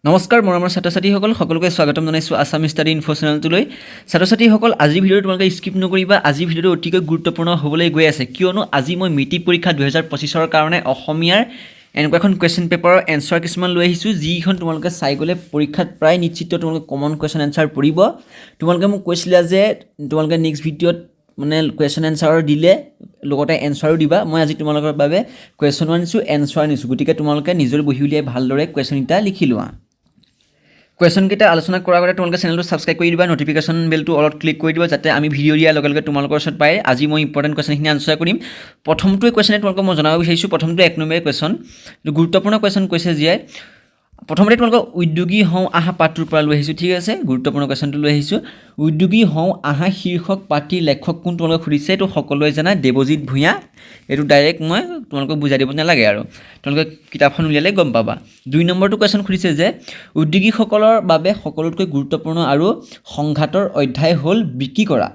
নমস্কাৰ মৰমৰ ছাত্ৰ-ছাত্ৰীসকল সকলোকে স্বাগতম জনাইছোঁ আছাম ষ্টাডি ইনফো চেনেলটোলৈ। ছাত্ৰ-ছাত্ৰীসকল আজিৰ ভিডিঅ'টো তোমালোকে স্কিপ নকৰিবা। আজিৰ ভিডিঅ'টো অতিকৈ গুৰুত্বপূৰ্ণ হ'বলৈ গৈ আছে, কিয়নো আজি মই মেট্ৰিক পৰীক্ষা 2025ৰ কাৰণে অসমীয়াৰ এনেকুৱা এখন কুৱেশ্যন পেপাৰৰ এনচাৰ কিছুমান লৈ আহিছোঁ, যিখন তোমালোকে চাই গ'লে পৰীক্ষাত প্ৰায় নিশ্চিত তোমালোকে কমন কুৱেশ্যন এনচাৰ পৰিব। তোমালোকে মোক কৈছিলা যে তোমালোকে নেক্সট ভিডিঅ'ত মানে কুৱেশ্যন এনচাৰ দিলে লগতে এনচাৰো দিবা। মই আজি তোমালোকৰ বাবে কুৱেশ্যনো আনিছোঁ, এনচাৰ আনিছোঁ, গতিকে তোমালোকে নিজৰ বহি উলিয়াই ভালদৰে কুৱেশ্যনকেইটা লিখি লোৱা। কুৱেশ্যনকেইটা আলোচনা কৰাৰ আগতে তোমালোকে চেনেলটো ছাবস্ক্ৰাইব কৰি দিবা, নটিফিকেশ্যন বেলটো অলপ ক্লিক কৰি দিবা, যাতে আমি ভিডিঅ' দিয়াৰ লগে লগে তোমালোকৰ ওচৰত পায়। আজি মই ইম্পৰ্টেণ্ট কুৱেশ্যনখিনি আনচাৰ কৰিম। প্ৰথমটোৱে কুৱেশ্যনে তোমালোকক মই জনাব বিচাৰিছোঁ, প্ৰথমটো 1 নম্বৰ কুৱেশ্যন, গুৰুত্বপূৰ্ণ কুৱেশ্যন কৈছে যে প্ৰথমতে তোমালোকক উদ্যোগী হওঁ আহা পাঠটোৰ পৰা লৈ আহিছোঁ, ঠিক আছে। গুৰুত্বপূৰ্ণ কুৱেশ্যনটো লৈ আহিছোঁ। উদ্যোগী হওঁ আহা শীৰ্ষক পাঠটিৰ লেখক কোন তোমালোকক সুধিছে, এইটো সকলোৱে জানা দেৱজিৎ ভূঞা। এইটো ডাইৰেক্ট মই তোমালোকক বুজাই দিব নালাগে আৰু তোমালোকে কিতাপখন উলিয়ালে গম পাবা। 2 নম্বৰটো কুৱেশ্যন সুধিছে যে উদ্যোগীসকলৰ বাবে সকলোতকৈ গুৰুত্বপূৰ্ণ আৰু সংঘাতৰ অধ্যায় হ'ল বিক্ৰী কৰা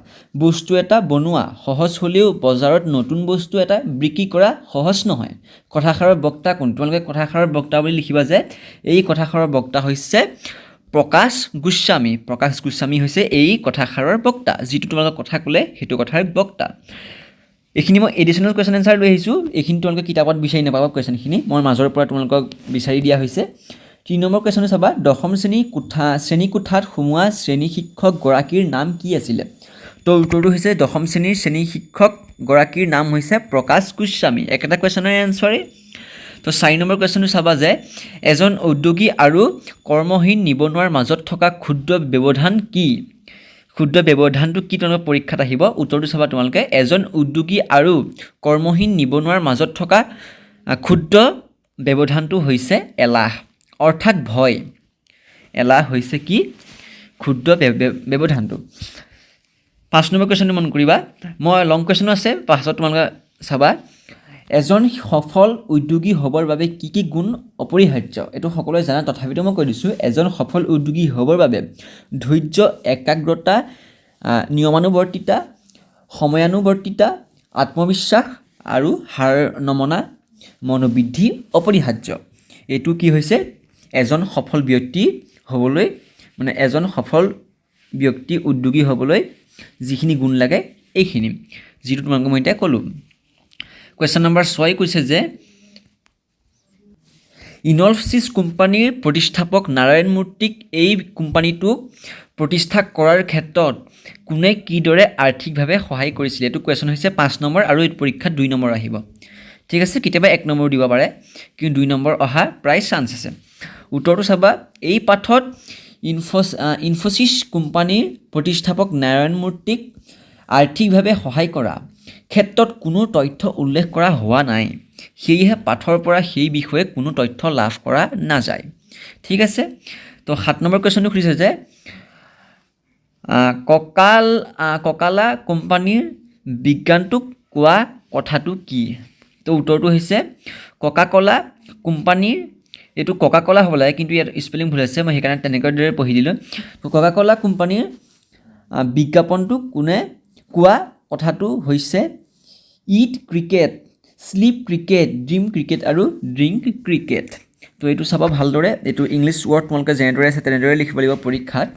বস্তু এটা বনোৱা সহজ হ'লেও বজাৰত নতুন বস্তু এটা বিক্ৰী কৰা সহজ নহয়। কথাষাৰৰ বক্তা কোন? তোমালোকে কথাষাৰৰ বক্তা বুলি লিখিবা যে এই কথাষাৰৰ বক্তা হৈছে প্ৰকাশ গোস্বামী। প্ৰকাশ গোস্বামী হৈছে এই কথাষাৰৰ বক্তা, যিটো তোমালোকে কথা ক'লে সেইটো কথাৰ বক্তা। এইখিনি মই এডিশ্যনেল কুৱেশ্যন এনচাৰ লৈ আহিছোঁ, এইখিনি তোমালোকে কিতাপত বিচাৰি নাপাবা। কুৱেশ্যনখিনি মই মাজৰ পৰা তোমালোকক বিচাৰি দিয়া হৈছে। 3 নম্বৰ কুৱেশ্যনটো চাবা, 10ম শ্ৰেণীকোঠাত সোমোৱা শ্ৰেণী শিক্ষকগৰাকীৰ নাম কি আছিলে? তো উত্তৰটো হৈছে 10ম শ্ৰেণীৰ শ্ৰেণী শিক্ষকগৰাকীৰ নাম হৈছে প্ৰকাশ গোস্বামী। একেটা কুৱেশ্যনৰ এনচাৰেই। তো 4 নম্বৰ কুৱেশ্যনটো চাবা যে এজন উদ্যোগী আৰু কৰ্মহীন নিবনুৱাৰ মাজত থকা ক্ষুদ্ৰ ব্যৱধান কি? ক্ষুদ্ৰ ব্যৱধানটো কি তোমালোকৰ পৰীক্ষাত আহিব। উত্তৰটো চাবা তোমালোকে, এজন উদ্যোগী আৰু কৰ্মহীন নিবনুৱাৰ মাজত থকা ক্ষুদ্ৰ ব্যৱধানটো হৈছে এলাহ, অৰ্থাৎ ভয়। এলাহ হৈছে কি? ক্ষুদ্ৰ ব্যৱধানটো। 5 নম্বৰ কুৱেশ্যনটো মন কৰিবা, মই লং কুৱেশ্যনো আছে, পাছত তোমালোকে চাবা। এজন সফল উদ্যোগী হ'বৰ বাবে কি কি গুণ অপৰিহাৰ্য? এইটো সকলোৱে জানা, তথাপিতো মই কৈ দিছোঁ। এজন সফল উদ্যোগী হ'বৰ বাবে ধৈৰ্য, একাগ্ৰতা, নিয়মানুৱৰ্তিতা, সময়ানুৱৰ্তিতা, আত্মবিশ্বাস আৰু হাৰ নমনা মনোবৃদ্ধি অপৰিহাৰ্য। এইটো কি হৈছে? এজন সফল ব্যক্তি হ'বলৈ মানে এজন সফল ব্যক্তি উদ্যোগী হ'বলৈ যিখিনি গুণ লাগে এইখিনি, যিটো তোমালোকক মই এতিয়া ক'লোঁ। কুৱেশ্যন নম্বৰ 6 কৈছে যে ইনফ'চিছ কোম্পানীৰ প্ৰতিষ্ঠাপক নাৰায়ণ মূৰ্তিক এই কোম্পানীটোক প্ৰতিষ্ঠা কৰাৰ ক্ষেত্ৰত কোনে কিদৰে আৰ্থিকভাৱে সহায় কৰিছিলে? এইটো কুৱেশ্যন হৈছে 5 নম্বৰ আৰু এই পৰীক্ষাত 2 নম্বৰ আহিব, ঠিক আছে। কেতিয়াবা 1 নম্বৰ দিব পাৰে, কিন্তু 2 নম্বৰ অহা প্ৰায় চান্স আছে। উত্তৰটো চাবা, এই পাঠত ইনফ'চিছ কোম্পানীৰ প্ৰতিষ্ঠাপক নাৰায়ণ মূৰ্তিক আৰ্থিকভাৱে সহায় কৰা ক্ষেত্ৰত কোনো তথ্য উল্লেখ কৰা হোৱা নাই, সেয়েহে পাঠৰ পৰা সেই বিষয়ে কোনো তথ্য লাভ কৰা নাযায়, ঠিক আছে। তো 7 নম্বৰ কুৱেশ্যনটো সুধিছে যে ককালা কোম্পানীৰ বিজ্ঞানটোক কোৱা কথাটো কি? তো উত্তৰটো হৈছে ককা কলা কোম্পানীৰ, এইটো ককা কলা হ'ব লাগে, কিন্তু ইয়াত স্পেলিং ভুল আছে, মই সেইকাৰণে তেনেকৈ দৰে পঢ়ি দিলোঁ। ককা কলা কোম্পানীৰ বিজ্ঞাপনটোক কোনে কোৱা কথাটো হৈছে eat cricket, sleep cricket, dream cricket আৰু ড্ৰিংক ক্ৰিকেট। তো এইটো চাবা ভালদৰে, এইটো ইংলিছ ৱৰ্ড তোমালোকে যেনেদৰে আছে তেনেদৰে লিখিব লাগিব পৰীক্ষাত।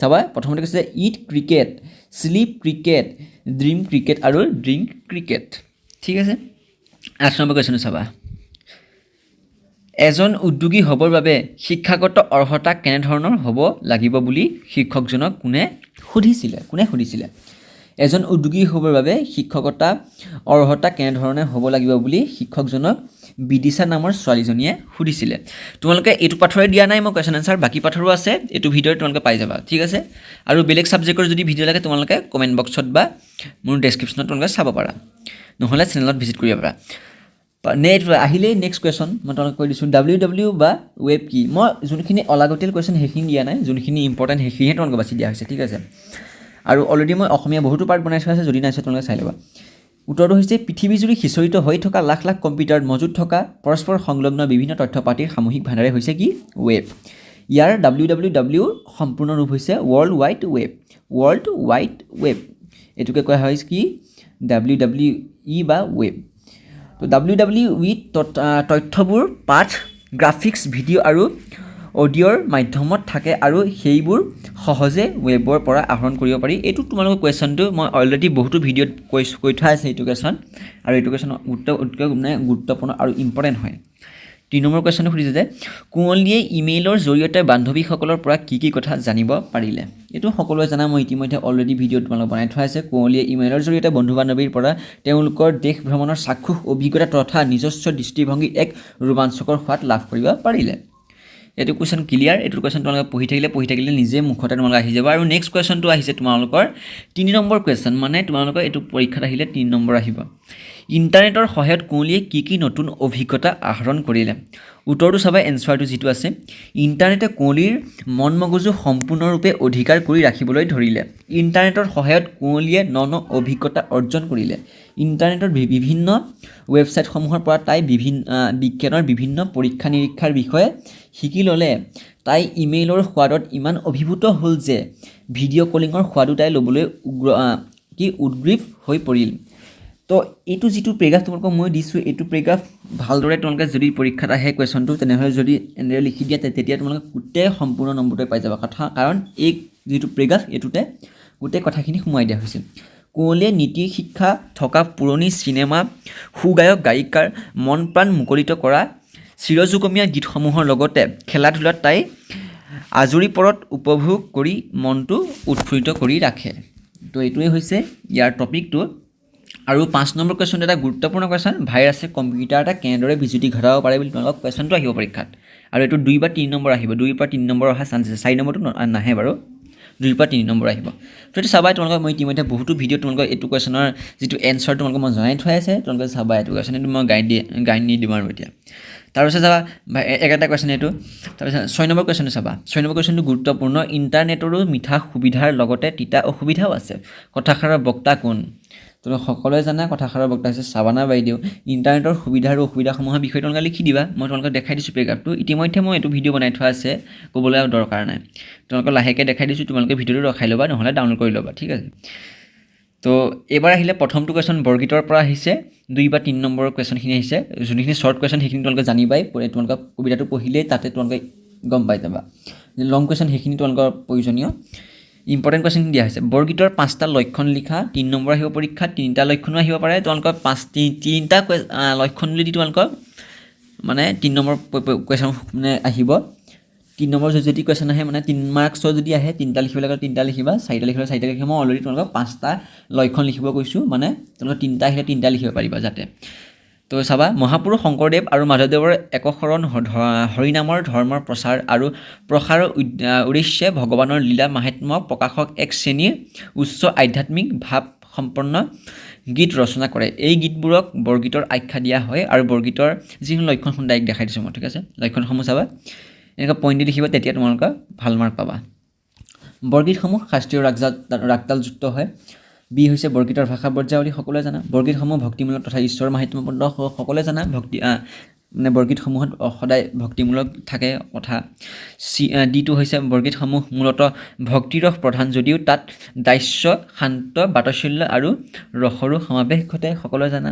চাবা, প্ৰথমতে কৈছে eat cricket, sleep cricket, dream cricket আৰু ড্ৰিংক ক্ৰিকেট, ঠিক আছে। 8 নম্বৰ কুৱেশ্যনটো চাবা, এজন উদ্যোগী হ'বৰ বাবে শিক্ষাগত অৰ্হতা কেনেধৰণৰ হ'ব লাগিব বুলি শিক্ষকজনক কোনে সুধিছিলে? এজন উদ্যোগী হ'বৰ বাবে শিক্ষকতা অৰ্হতা কেনেধৰণে হ'ব লাগিব বুলি শিক্ষকজনক বিদিশা নামৰ ছোৱালীজনীয়ে সুধিছিলে। তোমালোকে এইটো পাঠৰে দিয়া নাই মই কুৱেশ্যন এনচাৰ, বাকী পাঠৰো আছে, এইটো ভিডিঅ'ত তোমালোকে পাই যাবা, ঠিক আছে। আৰু বেলেগ ছাবজেক্টৰ যদি ভিডিঅ' লাগে তোমালোকে কমেণ্ট বক্সত বা মোৰ ডেছক্ৰিপশ্যনত তোমালোকে চাব পাৰা, নহ'লে চেনেলত ভিজিট কৰিব পাৰা। আহিলেই নেক্সট কুৱেশ্যন মই তোমালোকে কৈ দিছোঁ, WW বা ৱেব কি? মই যোনখিনি অলাগতিয়াল কুৱেশ্যন সেইখিনি দিয়া নাই, যোনখিনি ইম্পৰ্টেণ্ট সেইখিনিহে তোমালোকে বাছি দিয়া হৈছে, ঠিক আছে। আৰু অলৰেডি মই অসমীয়া বহুতো পাৰ্ট বনাই থোৱা আছে, যদি নাইছে তোমালোকে চাই ল'বা। উত্তৰটো হৈছে পৃথিৱীজুৰি সিঁচৰিত হৈ থকা লাখ লাখ কম্পিউটাৰত মজুত থকা পৰস্পৰ সংলগ্ন বিভিন্ন তথ্য পাতিৰ সামূহিক ভাণ্ডাৰে হৈছে কি? ৱেব। ইয়াৰ WWW সম্পূৰ্ণ ৰূপ হৈছে world wide web. World wide web এইটোকে কোৱা হয় কি? WWE বা ৱেব। তো WWWত তথ্যবোৰ পাঠ, গ্ৰাফিক্স, ভিডিঅ' আৰু অডিঅ'ৰ মাধ্যমত থাকে আৰু সেইবোৰ সহজে ৱেবৰ পৰা আহৰণ কৰিব পাৰি। এইটো তোমালোকৰ কুৱেশ্যনটো মই অলৰেডি বহুতো ভিডিঅ'ত কৈ থোৱা আছে এইটো কুৱেশ্যন, আৰু এইটো কুৱেশ্যন গুৰুত্বপূৰ্ণ আৰু ইম্পৰ্টেণ্ট হয়। 3 নম্বৰ কুৱেশ্যনটো সুধিছে যে কুঁৱলীয়ে ইমেইলৰ জৰিয়তে বান্ধৱীসকলৰ পৰা কি কথা জানিব পাৰিলে। এইটো সকলোৱে জানা, মই ইতিমধ্যে অলৰেডি ভিডিঅ' তোমালোকক বনাই থোৱা আছে। কুঁৱলীয়ে ইমেইলৰ জৰিয়তে বন্ধু বান্ধৱীৰ পৰা তেওঁলোকৰ দেশ ভ্ৰমণৰ চাক্ষুষ অভিজ্ঞতা তথা নিজস্ব দৃষ্টিভংগীত এক ৰোমাঞ্চকৰ সোৱাদ লাভ কৰিব পাৰিলে। এইটো কুৱেশ্যন ক্লিয়াৰ। এইটো কুৱেশ্যন তোমালোকে পঢ়ি থাকিলে নিজে মুখতে তোমালোকে আহি যাব। আৰু নেক্সট কুৱেশ্যনটো আহিছে তোমালোকৰ 3 নম্বৰ কুৱেশ্যন, মানে তোমালোকৰ এইটো পৰীক্ষাত আহিলে 3 নম্বৰ আহিব। ইণ্টাৰনেটৰ সহায়ত কুঁৱলীয়ে কি নতুন অভিজ্ঞতা আহৰণ কৰিলে। উত্তৰটো চাবা, এনচাৰটো যিটো আছে, ইণ্টাৰনেটে কুঁৱলীৰ মন মগজু সম্পূৰ্ণৰূপে অধিকাৰ কৰি ৰাখিবলৈ ধৰিলে। ইণ্টাৰনেটৰ সহায়ত কুঁৱলীয়ে ন অভিজ্ঞতা অৰ্জন কৰিলে। ইণ্টাৰনেটৰ বিভিন্ন ৱেবছাইটসমূহৰ পৰা তাই বিজ্ঞানৰ বিভিন্ন পৰীক্ষা নিৰীক্ষাৰ বিষয়ে শিকি ল'লে। তাই ইমেইলৰ সোৱাদত ইমান অভিভূত হ'ল যে ভিডিঅ' কলিঙৰ সোৱাদো তাই ল'বলৈ উদ্গ্ৰীৱ হৈ পৰিল। তো এইটো যিটো পেৰাগ্ৰাফ তোমালোকক মই দিছোঁ, এইটো পেৰাগ্ৰাফ ভালদৰে তোমালোকে যদি পৰীক্ষাত আহে কুৱেশ্যনটো, তেনেহ'লে যদি এনেদৰে লিখি দিয়া তেতিয়া তোমালোকে গোটেই সম্পূৰ্ণ নম্বৰটো পাই যাবা। কাৰণ এই যিটো পেৰাগ্ৰাফ এইটোতে গোটেই কথাখিনি সোমোৱাই দিয়া হৈছে। কুঁৱলীয়ে নীতি শিক্ষা থকা পুৰণি চিনেমা, সুগায়ক গায়িকাৰ মন প্ৰাণ মুকলিত কৰা চিৰযুগমীয়া গীতসমূহৰ লগতে খেলা ধূলাত তাই আজৰি পৰত উপভোগ কৰি মনটো উৎফুল্লিত কৰি ৰাখে। তো এইটোৱে হৈছে ইয়াৰ টপিকটো। আৰু 5 নম্বৰ কুৱেশ্যনটো এটা গুৰুত্বপূৰ্ণ কুৱেশ্যন, ভাইৰাছে কম্পিউটাৰ এটা কেনেদৰে বিজুতি ঘটাব পাৰে বুলি তোমালোকক কুৱেশ্যনটো আহিব পৰীক্ষাত। আৰু এইটো 2 বা 3 নম্বৰ আহিব, 2 পৰা 3 নম্বৰ অহা চান্স আছে, 4 নম্বৰটো নাহে বাৰু, 2 পৰা 3 নম্বৰ আহিব। তো এইটো চাবা, তোমালোকক মই ইতিমধ্যে বহুতো ভিডিঅ' তোমালোকক এইটো কুৱেশ্যনৰ যিটো এনচাৰ তোমালোকক মই জনাই থোৱা আছে, তোমালোকে চাবা এইটো কুৱেশ্যন। এইটো মই গাইড নি দিম আৰু এতিয়া। তাৰপিছত চাবা একেটা কুৱেশ্যন এইটো। তাৰপিছত 6 নম্বৰ কুৱেশ্যনটো চাবা, 6 নম্বৰ কুৱেশ্যনটো গুৰুত্বপূৰ্ণ। ইণ্টাৰনেটৰো মিঠা সুবিধাৰ লগতে তিতা অসুবিধাও আছে। কথাষাৰৰ বক্তা কোন? তোমালোকে সকলোৱে জানা কথাষাৰৰ বক্তা হৈছে চাবানা বাইদেউ। ইণ্টাৰনেটৰ সুবিধা আৰু অসুবিধাসমূহৰ বিষয়ে তোমালোকে লিখি দিবা। মই তোমালোকক দেখাই দিছোঁ পেৰাগ্ৰাফটো, ইতিমধ্যে মই এইটো ভিডিঅ' বনাই থোৱা আছে, ক'বলৈ আৰু দৰকাৰ নাই। তোমালোকক লাহেকৈ দেখাই দিছোঁ, তোমালোকে ভিডিঅ'টো ৰখাই ল'বা, নহ'লে ডাউনলোড কৰি ল'বা, ঠিক আছে। তো এইবাৰ আহিলে প্ৰথমটো কুৱেশ্যন বৰগীতৰ পৰা আহিছে, 2 বা 3 নম্বৰৰ কুৱেশ্যনখিনি আহিছে। যোনখিনি শ্বৰ্ট কুৱেশ্যন সেইখিনি তোমালোকে জানিবাই, তোমালোকে কবিতাটো পঢ়িলেই তাতে তোমালোকে গম পাই যাবা। লং কুৱেশ্যন সেইখিনি তোমালোকৰ প্ৰয়োজনীয়। ইম্পৰ্টেণ্ট কুৱেশ্যন দিয়া হৈছে, বৰগীতৰ 5টা লক্ষণ লিখা। 3 নম্বৰ আহিব পৰীক্ষাত, 3টা লক্ষণো আহিব পাৰে। তোমালোকৰ 3টা লক্ষণ বুলি দি তোমালোকৰ মানে 3 নম্বৰ কুৱেশ্যন মানে আহিব। 3 নম্বৰ যদি কুৱেশ্যন আহে, মানে 3 মাৰ্কছৰ যদি আহে, 3টা লিখিব লাগে 3টা লিখিবা, 4টা লিখিলে 4টা লিখিবা। মই অলৰেডি তোমালোকক 5টা লক্ষণ লিখিব কৈছোঁ, মানে তোমালোকে 3টা আহিলে 3টা লিখিব পাৰিবা যাতে। তো চাবা, মহাপুৰুষ শংকৰদেৱ আৰু মাধৱদেৱৰ একশৰণ হৰিনামৰ ধৰ্মৰ প্ৰচাৰ আৰু প্ৰসাৰৰ উদ্দেশ্যে ভগৱানৰ লীলা মাহাত্ম্য প্ৰকাশক এক শ্ৰেণীৰ উচ্চ আধ্যাত্মিক ভাৱ সম্পন্ন গীত ৰচনা কৰে। এই গীতবোৰক বৰগীতৰ আখ্যা দিয়া হয়। আৰু বৰগীতৰ যিখিনি লক্ষণসমূহ ডাইৰেক্ট দেখাই দিছোঁ মই, ঠিক আছে। লক্ষণসমূহ চাবা, এনেকুৱা পইণ্ট দি লিখিবা, তেতিয়া তোমালোকে ভাল মাৰ্ক পাবা। বৰগীতসমূহ শাস্ত্ৰীয় ৰাগতালযুক্ত হয়। বি হৈছে বৰগীতৰ ভাষা বৰ্যাৱলী, সকলোৱে জানা। বৰগীতসমূহ ভক্তিমূলক তথা ঈশ্বৰ মাহাত্ম্যপূৰ্ণ, সকলোৱে জানা। মানে বৰগীতসমূহত সদায় ভক্তিমূলক থাকে কথা। ডিটো হৈছে বৰগীতসমূহ মূলতঃ ভক্তিৰস প্ৰধান, যদিও তাত দাস্য, শান্ত, বাতচল্য আৰু ৰসৰো সমাৱেশ ঘটে, সকলোৱে জানা।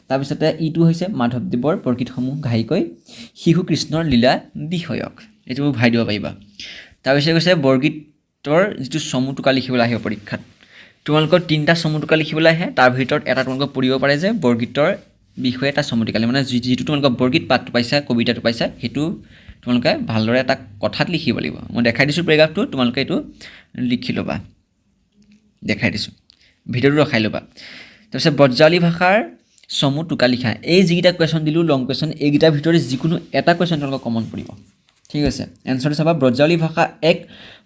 তাৰপিছতে ইটো হৈছে মাধৱদেৱৰ বৰগীতসমূহ ঘাইকৈ শিশু কৃষ্ণৰ লীলা বিষয়ক, এইটো ভাই দিব পাৰিবা। তাৰপিছত কৈছে বৰগীতৰ যিটো চমু টোকা লিখিবলৈ আহিব পৰীক্ষাত, তোমালোকৰ 3টা চমু টোকা লিখিবলৈ আহে। তাৰ ভিতৰত এটা তোমালোকক পৰিব পাৰে যে বৰগীতৰ বিষয়ে এটা চমু টোকা, মানে যিটো তোমালোকৰ বৰগীত পাঠটো পাইছা, কবিতাটো পাইছা, সেইটো তোমালোকে ভালদৰে এটা কথাত লিখিব লাগিব। মই দেখাই দিছোঁ পেৰাগ্ৰাফটো, তোমালোকে এইটো লিখি ল'বা, দেখাই দিছোঁ, ভিডিঅ'টো ৰখাই ল'বা। তাৰপিছত ব্ৰজাৱলী ভাষাৰ চমু টোকা লিখা। এই যিকেইটা কুৱেশ্যন দিলোঁ লং কুৱেশ্যন, এইকেইটাৰ ভিতৰত যিকোনো এটা কুৱেশ্যন তোমালোকক কমন পৰিব, ঠিক আছে। এনচাৰটো চাবা, ব্ৰজাৱলী ভাষা এক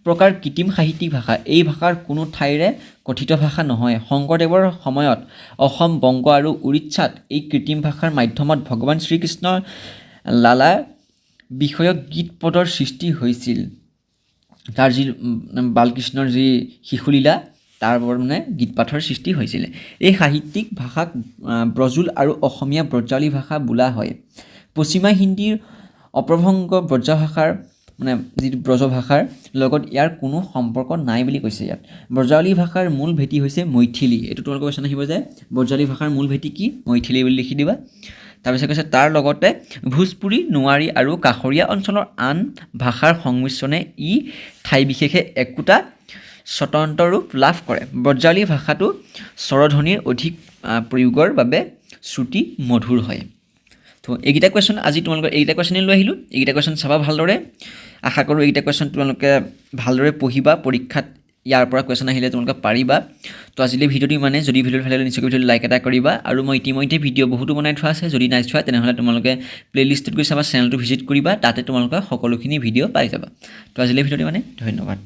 প্ৰকাৰ কৃত্ৰিম সাহিত্যিক ভাষা। এই ভাষাৰ কোনো ঠাইৰে কথিত ভাষা নহয়। শংকৰদেৱৰ সময়ত অসম, বংগ আৰু উৰিষ্যাত এই কৃত্ৰিম ভাষাৰ মাধ্যমত ভগৱান শ্ৰীকৃষ্ণৰ লালা বিষয়ক গীত পদৰ সৃষ্টি হৈছিল। তাৰ যি বালকৃষ্ণৰ যি শিশুলীলা, তাৰ ওপৰত মানে গীত পাঠৰ সৃষ্টি হৈছিলে। এই সাহিত্যিক ভাষাক ব্ৰজুল আৰু অসমীয়া ব্ৰজাৱলী ভাষা বোলা হয়। পশ্চিমা হিন্দীৰ অপ্ৰভংগ ব্ৰজভাষাৰ মানে যিটো ব্ৰজভাষাৰ লগত ইয়াৰ কোনো সম্পৰ্ক নাই বুলি কৈছে ইয়াত। ব্ৰজাৱলী ভাষাৰ মূল ভেটি হৈছে মৈথিলী। এইটো তোমালোকৰ কুৱেশ্যন আহিব যে ব্ৰজাৱলী ভাষাৰ মূল ভেটি কি? মৈথিলী বুলি লিখি দিবা। তাৰপিছত কৈছে তাৰ লগতে ভোজপুৰী নোৱাৰী আৰু কাষৰীয়া অঞ্চলৰ আন ভাষাৰ সংমিশ্ৰণে ই ঠাই বিশেষে একোটা স্বতন্ত্ৰ ৰূপ লাভ কৰে ব্ৰজাৱলী ভাষাটো স্বৰধ্বনিৰ অধিক প্ৰয়োগৰ বাবে শ্ৰুতি মধুৰ হয় তো এইকেইটা কুৱেশ্যন আজি তোমালোকৰ এইকেইটা কুৱেশ্যনেই লৈ আহিলোঁ এইকেইটা কুৱেশ্যন চাবা ভালদৰে আশা কৰোঁ এইকেইটা কুৱেশ্যন তোমালোকে ভালদৰে পঢ়িবা পৰীক্ষাত ইয়াৰ পৰা কুৱেশ্যন আহিলে তোমালোকে পাৰিবা তো আজিলৈ ভিডিঅ'টো ইমানে যদি ভিডিঅ'টো ভাল লাগিলে নিশ্চয়কৈ ভিডিঅ'টো লাইক এটা কৰিবা আৰু মই ইতিমধ্যে ভিডিঅ' বহুতো বনাই থোৱা আছে যদি নাই চোৱা তেনেহ'লে তোমালোকে প্লেলিষ্টত গৈ চাবা চেনেলটো ভিজিট কৰিবা তাতে তোমালোকে সকলোখিনি ভিডিঅ' পাই যাবা তো আজিলৈ ভিডিঅ'টো ইমানে ধন্যবাদ